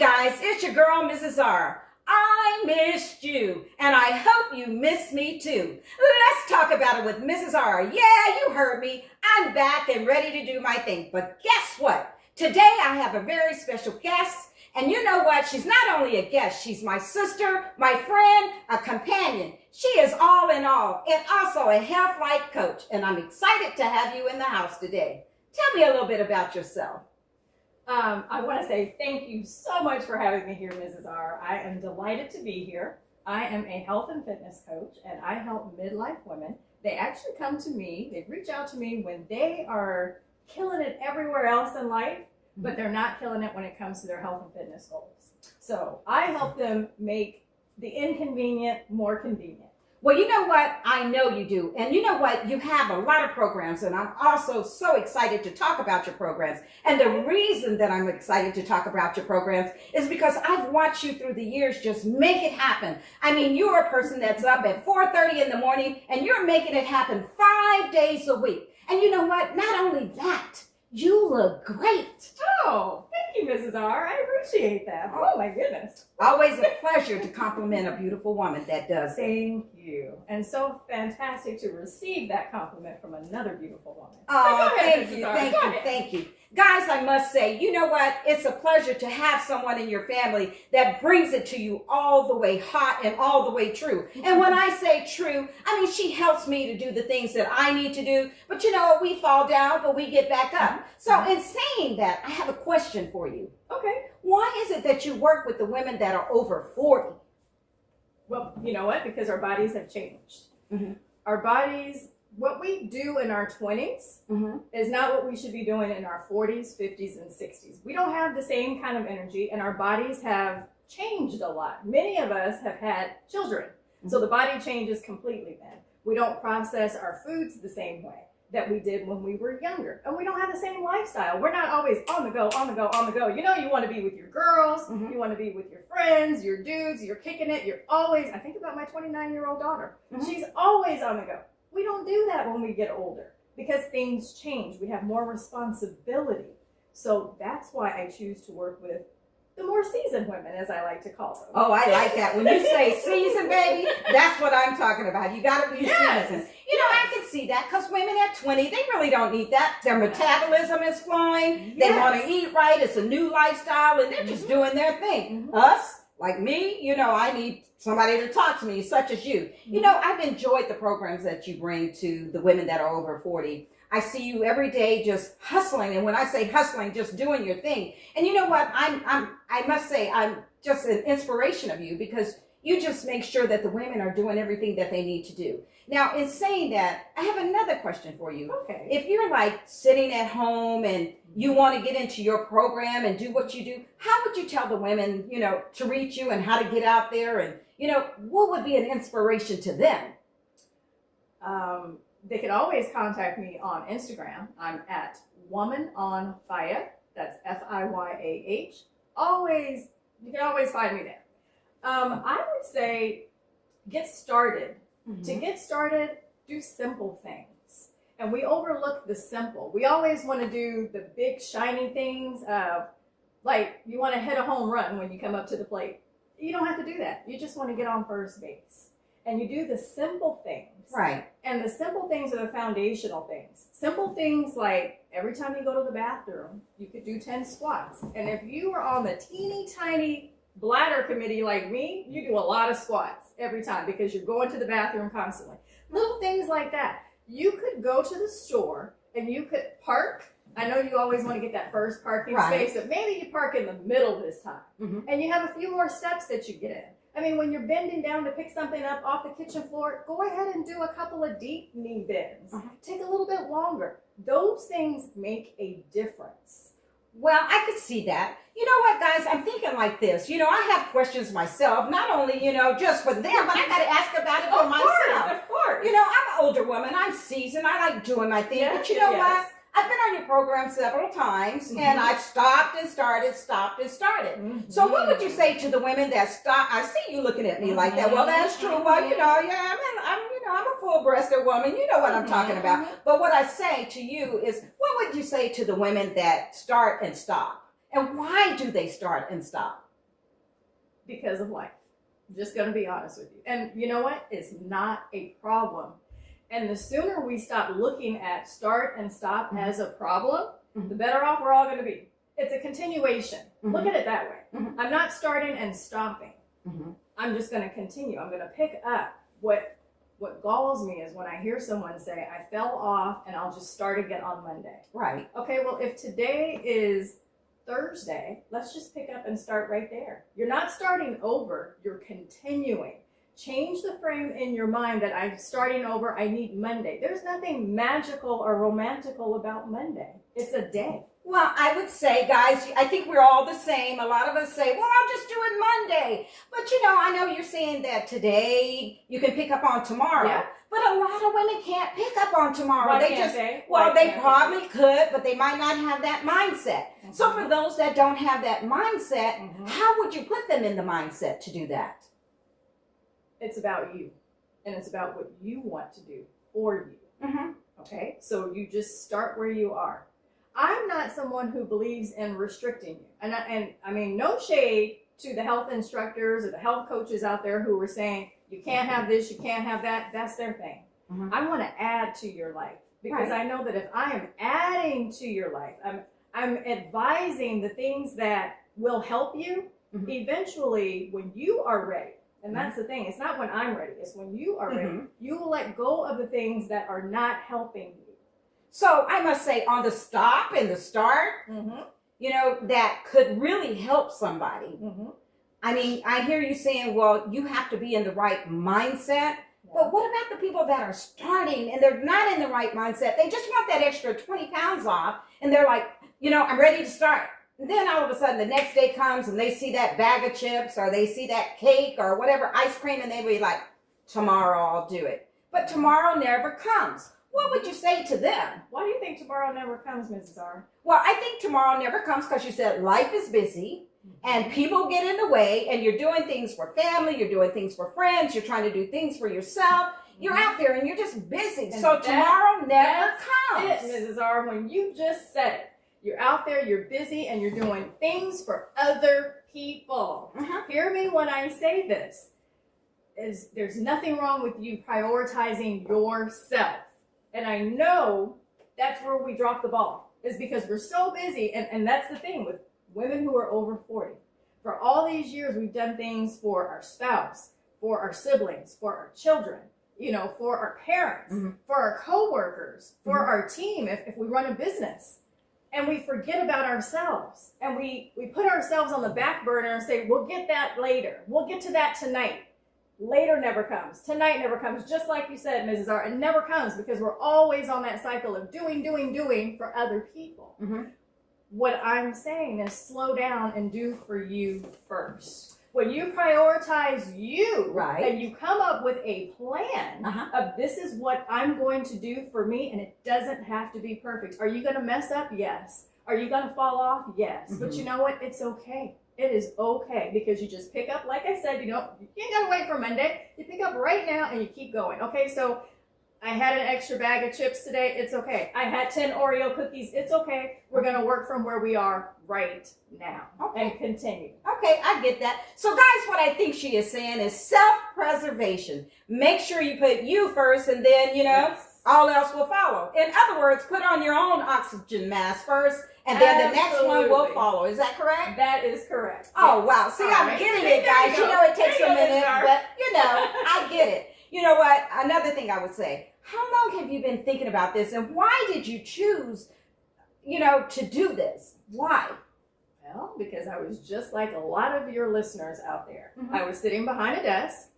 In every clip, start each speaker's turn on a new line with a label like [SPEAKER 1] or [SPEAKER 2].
[SPEAKER 1] guys, it's your girl, Mrs. R. I missed you, and I hope you miss me too. Let's talk about it with Mrs. R. Yeah, you heard me. I'm back and ready to do my thing. But guess what? Today I have a very special guest, and you know what? She's not only a guest, she's my sister, my friend, a companion. She is all in all, and also a health life coach, and I'm excited to have you in the house today. Tell me a little bit about yourself.
[SPEAKER 2] I want to say thank you so much for having me here, Mrs. R. I am delighted to be here. I am a health and fitness coach, and I help midlife women. They actually come to me, they reach out to me when they are killing it everywhere else in life, but they're not killing it when it comes to their health and fitness goals. So I help them make the inconvenient more convenient.
[SPEAKER 1] Well, you know what? I know you do. And you know what? You have a lot of programs, and I'm also so excited to talk about your programs. And the reason that I'm excited to talk about your programs is because I've watched you through the years just make it happen. I mean, you're a person that's up at 4:30 in the morning, and you're making it happen 5 days a week. And you know what? Not only that, you look great.
[SPEAKER 2] Oh, thank you, Mrs. R. I appreciate that. Oh, my goodness.
[SPEAKER 1] Always a pleasure to compliment a beautiful woman that does.
[SPEAKER 2] Thank you. And so fantastic to receive that compliment from another beautiful woman.
[SPEAKER 1] Oh,
[SPEAKER 2] Go ahead,
[SPEAKER 1] thank you,
[SPEAKER 2] Mrs. R.
[SPEAKER 1] thank
[SPEAKER 2] Go
[SPEAKER 1] you,
[SPEAKER 2] ahead.
[SPEAKER 1] thank you. Guys, I must say, you know what? It's a pleasure to have someone in your family that brings it to you all the way hot and all the way true. And when I say true, I mean she helps me to do the things that I need to do. But you know, we fall down, but we get back up. So in saying that, I have a question for you.
[SPEAKER 2] Okay.
[SPEAKER 1] Why is it that you work with the women that are over 40?
[SPEAKER 2] Well, you know what? Because our bodies have changed.
[SPEAKER 1] Mhm.
[SPEAKER 2] Our bodies, what we do in our 20s is not what we should be doing in our 40s, 50s, and 60s. We don't have the same kind of energy, and our bodies have changed a lot. Many of us have had children, so the body changes completely then. We don't process our foods the same way that we did when we were younger, and we don't have the same lifestyle. We're not always on the go, on the go, on the go. You know, you want to be with your girls, you want to be with your friends, your dudes, you're kicking it, you're always, I think about my 29-year-old daughter. She's always on the go. We don't do that when we get older because things change. We have more responsibility. So that's why I choose to work with the more seasoned women, as I like to call them.
[SPEAKER 1] Oh, I like that. When you say seasoned, baby, that's what I'm talking about. You got to be seasoned. You know, I can see that because women at 20, they really don't need that. Their metabolism is flowing. They want to eat right. It's a new lifestyle, and they're just doing their thing. Us, like me, you know, I need somebody to talk to me, such as you. You know, I've enjoyed the programs that you bring to the women that are over 40. I see you every day just hustling, and when I say hustling, just doing your thing. And you know what? I must say, I'm just an inspiration of you because you just make sure that the women are doing everything that they need to do. Now, in saying that, I have another question for you.
[SPEAKER 2] Okay.
[SPEAKER 1] If you're like sitting at home and you want to get into your program and do what you do, how would you tell the women, you know, to reach you and how to get out there? And, you know, what would be an inspiration to them?
[SPEAKER 2] They can always contact me on Instagram. I'm at Woman on Fire. That's FIYAH. Always, you can always find me there. I would say get started. To get started, do simple things. And we overlook the simple. We always want to do the big shiny things. Like you want to hit a home run when you come up to the plate. You don't have to do that. You just want to get on first base. And you do the simple things.
[SPEAKER 1] Right.
[SPEAKER 2] And the simple things are the foundational things. Simple things like every time you go to the bathroom, you could do 10 squats. And if you are on the teeny tiny bladder committee like me, you do a lot of squats every time because you're going to the bathroom constantly. Little things like that. You could go to the store and you could park. I know you always want to get that first parking space, but maybe you park in the middle this time. And you have a few more steps that you get in. I mean, when you're bending down to pick something up off the kitchen floor, go ahead and do a couple of deep knee bends. Take a little bit longer. Those things make a difference.
[SPEAKER 1] Well, I could see that. You know what, guys? I'm thinking like this. You know, I have questions myself, not only, you know, just for them, but I got to ask about it for myself.
[SPEAKER 2] Of course.
[SPEAKER 1] You know, I'm an older woman. I'm seasoned. I like doing my thing. But you know what? I've been on your program several times, and I've stopped and started, stopped and started. So what would you say to the women that stop? I see you looking at me like that. Well, that's true. Well, you know, yeah, I'm a full-breasted woman. You know what I'm talking about. But what I say to you is, what would you say to the women that start and stop? And why do they start and stop?
[SPEAKER 2] because of life. I'm just going to be honest with you. And you know what? It's not a problem. And the sooner we stop looking at start and stop as a problem, the better off we're all going to be. It's a continuation. Look at it that way. I'm not starting and stopping. I'm just going to continue. I'm going to pick up. What galls me is when I hear someone say, I fell off and I'll just start again on Monday.
[SPEAKER 1] Right.
[SPEAKER 2] Okay, well, if today is Thursday, let's just pick up and start right there. You're not starting over, you're continuing. Change the frame in your mind that I'm starting over, I need Monday. There's nothing magical or romantical about Monday. It's a day.
[SPEAKER 1] Well, I would say, guys, I think we're all the same. A lot of us say, well, I'll just do it Monday. But, I know you're saying that today you can pick up on tomorrow.
[SPEAKER 2] Yeah.
[SPEAKER 1] But a lot of women can't pick up on tomorrow.
[SPEAKER 2] Why can't they?
[SPEAKER 1] They probably could, but they might not have that mindset. So for those that don't have that mindset, how would you put them in the mindset to do that?
[SPEAKER 2] It's about you. And it's about what you want to do for you. Okay? So you just start where you are. I'm not someone who believes in restricting you. And I mean, no shade to the health instructors or the health coaches out there who were saying, you can't have this, you can't have that. That's their thing. I want to add to your life because I know that if I am adding to your life, I'm advising the things that will help you eventually when you are ready. And that's the thing. It's not when I'm ready. It's when you are ready. You will let go of the things that are not helping you.
[SPEAKER 1] So I must say, on the stop and the start, that could really help somebody. I mean, I hear you saying, well, you have to be in the right mindset. But what about the people that are starting and they're not in the right mindset? They just want that extra 20 pounds off. And they're like, I'm ready to start. And then all of a sudden the next day comes and they see that bag of chips or they see that cake or whatever, ice cream, and they be like, tomorrow I'll do it. But tomorrow never comes. What would you say to them?
[SPEAKER 2] Why do you think tomorrow never comes, Mrs. R?
[SPEAKER 1] Well, I think tomorrow never comes because you said life is busy and people get in the way and you're doing things for family, you're doing things for friends, you're trying to do things for yourself. You're out there and you're just busy. And so tomorrow never comes.
[SPEAKER 2] That's it, Mrs. R, when you just said it. You're out there, you're busy, and you're doing things for other people. Hear me when I say this. There's nothing wrong with you prioritizing yourself. And I know that's where we drop the ball, is because we're so busy. And that's the thing with women who are over 40. For all these years, we've done things for our spouse, for our siblings, for our children, for our parents, for our coworkers, for our team, if we run a business. And we forget about ourselves. And we put ourselves on the back burner and say, we'll get that later. We'll get to that tonight. Later never comes. Tonight never comes. Just like you said, Mrs. R, it never comes because we're always on that cycle of doing for other people. What I'm saying is slow down and do for you first. When you prioritize you and you come up with a plan of this is what I'm going to do for me, and it doesn't have to be perfect. Are you going to mess up? Yes. Are you going to fall off? Yes. But you know what? It's okay. It is okay because you just pick up, like I said, you ain't got to wait for Monday. You pick up right now and you keep going. Okay, so I had an extra bag of chips today. It's okay. I had 10 Oreo cookies. It's okay. We're going to work from where we are right now and continue.
[SPEAKER 1] Okay, I get that. So guys, what I think she is saying is self-preservation. Make sure you put you first and then, all else will follow. In other words, put on your own oxygen mask first and then the next one will follow. Is that correct?
[SPEAKER 2] That is correct.
[SPEAKER 1] Oh, wow. See, I'm getting it, guys. It takes a minute, but, I get it. You know what? Another thing I would say, how long have you been thinking about this and why did you choose, to do this? Why?
[SPEAKER 2] Well, because I was just like a lot of your listeners out there. I was sitting behind a desk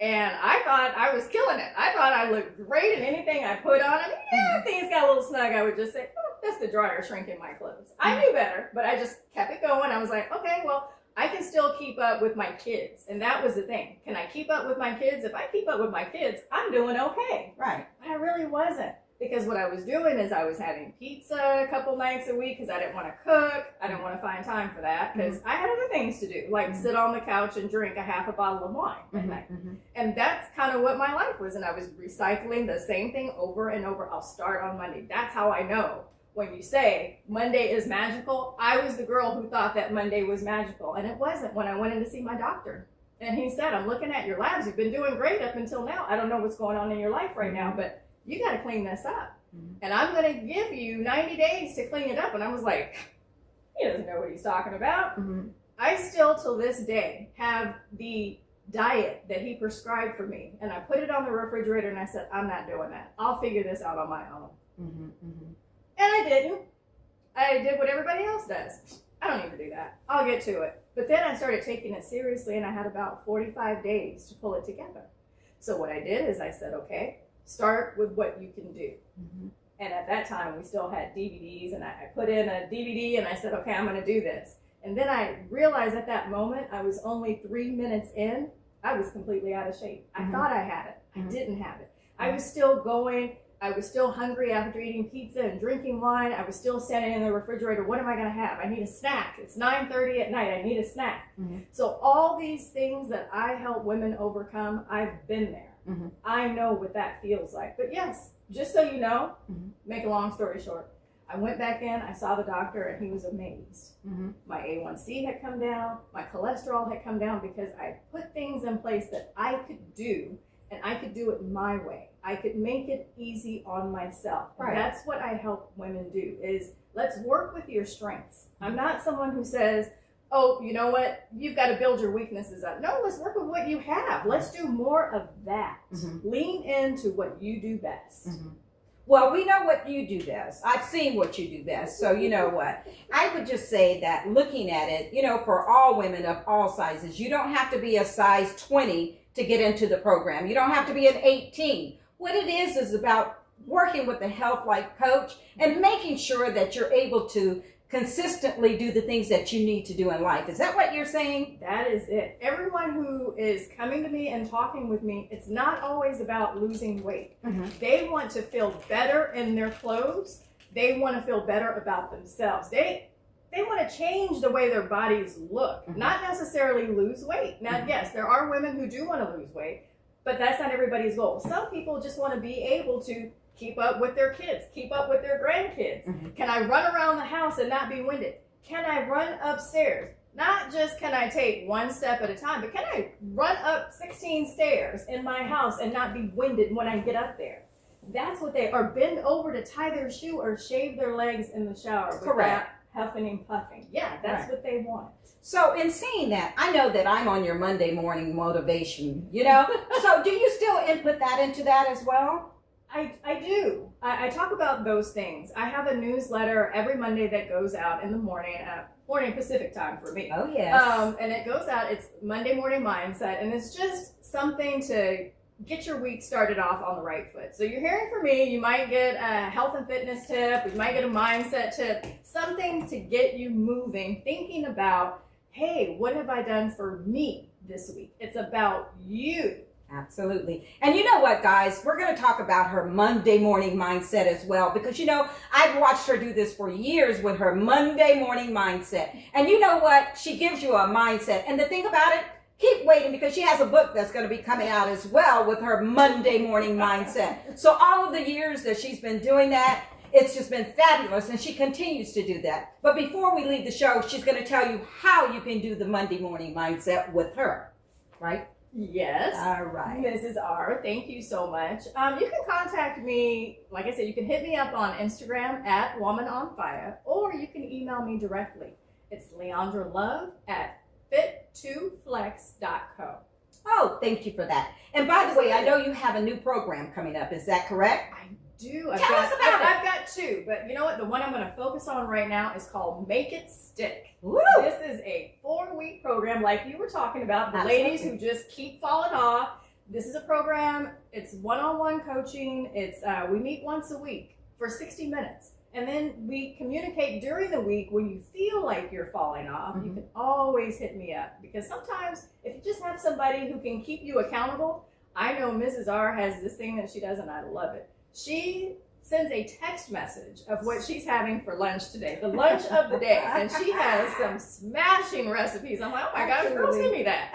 [SPEAKER 2] and I thought I was killing it. I thought I looked great in anything I put on. And if things got a little snug, I would just say, oh, that's the dryer shrinking my clothes. I knew better, but I just kept it going. I was like, okay, well, I can still keep up with my kids. And that was the thing. Can I keep up with my kids? If I keep up with my kids, I'm doing okay.
[SPEAKER 1] Right.
[SPEAKER 2] But I really wasn't. Because what I was doing is I was having pizza a couple nights a week because I didn't want to cook. I didn't want to find time for that because I had other things to do, like sit on the couch and drink a half a bottle of wine at night. And that's kind of what my life was. And I was recycling the same thing over and over. I'll start on Monday. That's how I know when you say Monday is magical, I was the girl who thought that Monday was magical, and it wasn't when I went in to see my doctor. And he said, I'm looking at your labs. You've been doing great up until now. I don't know what's going on in your life right now, but you got to clean this up. And I'm going to give you 90 days to clean it up. And I was like, he doesn't know what he's talking about. I still, till this day, have the diet that he prescribed for me. And I put it on the refrigerator and I said, I'm not doing that. I'll figure this out on my own. And I didn't. I did what everybody else does. I don't need to do that. I'll get to it. But then I started taking it seriously, and I had about 45 days to pull it together. So what I did is I said, okay, start with what you can do. And at that time, we still had DVDs, and I put in a DVD, and I said, okay, I'm going to do this. And then I realized at that moment, I was only 3 minutes in, I was completely out of shape. I thought I had it. I didn't have it. I was still going. I was still hungry after eating pizza and drinking wine. I was still standing in the refrigerator. What am I going to have? I need a snack. It's 9:30 at night. I need a snack. So all these things that I help women overcome, I've been there. I know what that feels like. But yes, just so you know, make a long story short, I went back in, I saw the doctor, and he was amazed. My A1C had come down. My cholesterol had come down because I put things in place that I could do, and I could do it my way. I could make it easy on myself. That's what I help women do, is let's work with your strengths. I'm not someone who says, oh, you know what, you've got to build your weaknesses up. No, let's work with what you have. Let's do more of that. Lean into what you do best.
[SPEAKER 1] Well, we know what you do best. I've seen what you do best. So you know what? I would just say that looking at it, you know, for all women of all sizes, you don't have to be a size 20 to get into the program. You don't have to be an 18. What it is about working with a health life coach and making sure that you're able to consistently do the things that you need to do in life. Is that what you're saying?
[SPEAKER 2] That is it. Everyone who is coming to me and talking with me, it's not always about losing weight. They want to feel better in their clothes. They want to feel better about themselves. They want to change the way their bodies look, not necessarily lose weight. Now, yes, there are women who do want to lose weight, but that's not everybody's goal. Some people just want to be able to keep up with their kids, keep up with their grandkids. Can I run around the house and not be winded? Can I run upstairs? Not just can I take one step at a time, but can I run up 16 stairs in my house and not be winded when I get up there? That's what they are. Bend over to tie their shoe or shave their legs in the shower without huffing and puffing. Yeah, that's what they want.
[SPEAKER 1] So in seeing that, I know that I'm on your Monday morning motivation, you know? So do you still input that into that as well?
[SPEAKER 2] I do. I talk about those things. I have a newsletter every Monday that goes out in the morning, morning Pacific time for me.
[SPEAKER 1] Oh, yes.
[SPEAKER 2] And it goes out, it's Monday Morning Mindset, and it's just something to get your week started off on the right foot. So you're hearing from me, you might get a health and fitness tip, you might get a mindset tip, something to get you moving, thinking about, hey, what have I done for me this week? It's about you.
[SPEAKER 1] Absolutely. And you know what, guys? We're going to talk about her Monday morning mindset as well, because, you know, I've watched her do this for years with her Monday morning mindset. And you know what? She gives you a mindset. And the thing about it, keep waiting, because she has a book that's going to be coming out as well with her Monday morning mindset. So all of the years that she's been doing that, it's just been fabulous, and she continues to do that. But before we leave the show, she's going to tell you how you can do the Monday morning mindset with her, right?
[SPEAKER 2] Yes.
[SPEAKER 1] All right.
[SPEAKER 2] Mrs. R, thank you so much. You can contact me, like I said, you can hit me up on Instagram at Woman on Fire, or you can email me directly. It's Leondra Love at fit2flex.co.
[SPEAKER 1] Oh, thank you for that. And by the way, I know you have a new program coming up. Is that correct?
[SPEAKER 2] I do.
[SPEAKER 1] Tell us about it.
[SPEAKER 2] I've got two, but you know what? The one I'm going to focus on right now is called Make It Stick.
[SPEAKER 1] Woo!
[SPEAKER 2] This is a 4-week program, like you were talking about, the
[SPEAKER 1] Absolutely.
[SPEAKER 2] ladies who just keep falling off. This is a program. It's one-on-one coaching. It's we meet once a week for 60 minutes. And then we communicate during the week when you feel like you're falling off. You can always hit me up, because sometimes if you just have somebody who can keep you accountable, I know Mrs. R has this thing that she does, and I love it. She sends a text message of what she's having for lunch today, the lunch of the day, and she has some smashing recipes. I'm like, oh my gosh, girl, send me that.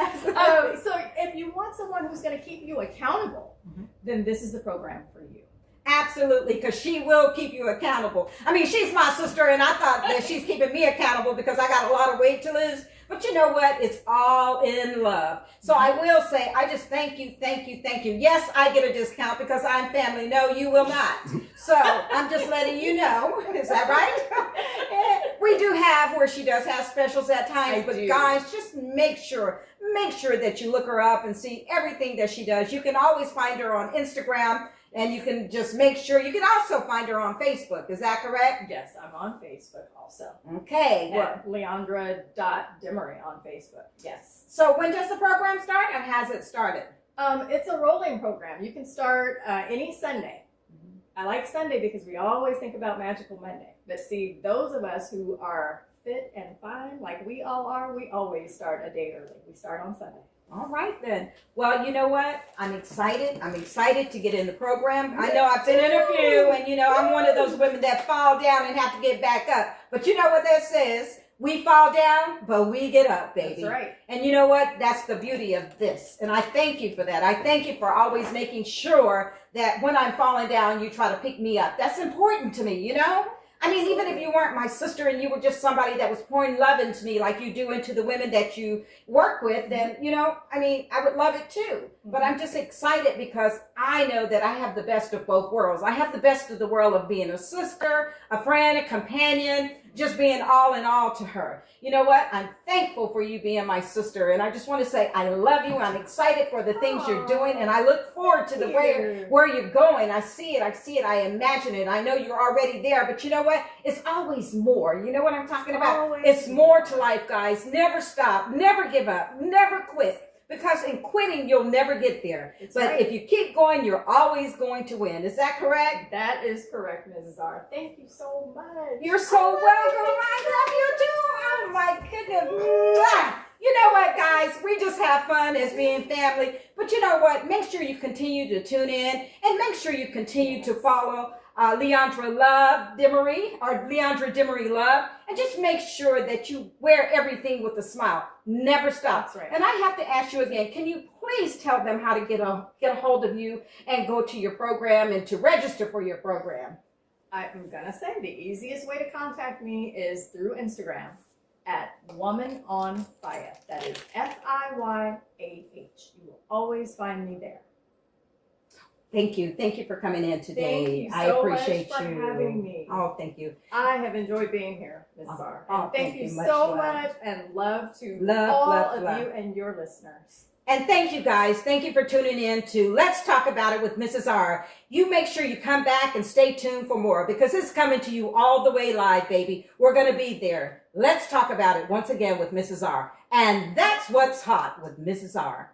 [SPEAKER 2] So if you want someone who's going to keep you accountable, then this is the program for you.
[SPEAKER 1] Absolutely, because she will keep you accountable. I mean, she's my sister, and I thought that she's keeping me accountable because I got a lot of weight to lose. But you know what? It's all in love. So I will say, I just thank you, thank you, thank you. Yes, I get a discount because I'm family. No, you will not. So I'm just letting you know. Is that right? We do have where she does have specials at times, but guys, just make sure that you look her up and see everything that she does. You can always find her on Instagram. And you can just make sure, you can also find her on Facebook. Is that correct?
[SPEAKER 2] Yes, I'm on Facebook also.
[SPEAKER 1] Okay.
[SPEAKER 2] At Leondra.Dimery on Facebook. Yes.
[SPEAKER 1] So when does the program start, and has it started?
[SPEAKER 2] It's a rolling program. You can start any Sunday. I like Sunday because we always think about Magical Monday. But see, those of us who are fit and fine, like we all are, we always start a day early. We start on Sunday.
[SPEAKER 1] All right then. Well, you know what? I'm excited. I'm excited to get in the program. I know I've been in a few, and you know, I'm one of those women that fall down and have to get back up. But you know what that says? We fall down, but we get up, baby.
[SPEAKER 2] That's right.
[SPEAKER 1] And you know what? That's the beauty of this. And I thank you for that. I thank you for always making sure that when I'm falling down, you try to pick me up. That's important to me, you know? I mean, even if you weren't my sister and you were just somebody that was pouring love into me like you do into the women that you work with, then, you know, I mean, I would love it too. But I'm just excited because I know that I have the best of both worlds. I have the best of the world of being a sister, a friend, a companion, just being all in all to her. You know what? I'm thankful for you being my sister. And I just want to say I love you. I'm excited for the things you're doing. And I look forward to the way where you're going. I see it. I imagine it. I know you're already there. But you know what? It's always more. You know what I'm talking about? It's more to life, guys. Never stop. Never give up. Never quit. Because in quitting, you'll never get there. But if you keep going, you're always going to win. Is that correct?
[SPEAKER 2] That is correct, Mrs. R. Thank you so much.
[SPEAKER 1] You're so welcome. I love you too. Oh my goodness. You know what, guys? We just have fun as being family. But you know what? Make sure you continue to tune in and make sure you continue to follow Leondra Love Dimery or Leondra Dimery Love, and just make sure that you wear everything with a smile. Never stop.
[SPEAKER 2] That's right.
[SPEAKER 1] And I have to ask you again, can you please tell them how to get a hold of you and go to your program and to register for your program?
[SPEAKER 2] I'm gonna say the easiest way to contact me is through Instagram at Woman on Fire. That is FIYAH. You will always find me there.
[SPEAKER 1] Thank you. Thank you for coming in today.
[SPEAKER 2] Thank you so
[SPEAKER 1] I appreciate
[SPEAKER 2] much for having me.
[SPEAKER 1] Oh, thank you.
[SPEAKER 2] I have enjoyed being here, Mrs. R.
[SPEAKER 1] Oh,
[SPEAKER 2] thank you
[SPEAKER 1] much
[SPEAKER 2] so
[SPEAKER 1] love.
[SPEAKER 2] much, and love to
[SPEAKER 1] Love,
[SPEAKER 2] all
[SPEAKER 1] love,
[SPEAKER 2] of
[SPEAKER 1] love.
[SPEAKER 2] you and your listeners.
[SPEAKER 1] And thank you, guys. Thank you for tuning in to Let's Talk About It with Mrs. R. You make sure you come back and stay tuned for more because it's coming to you all the way live, baby. We're going to be there. Let's talk about it once again with Mrs. R. And that's what's hot with Mrs. R.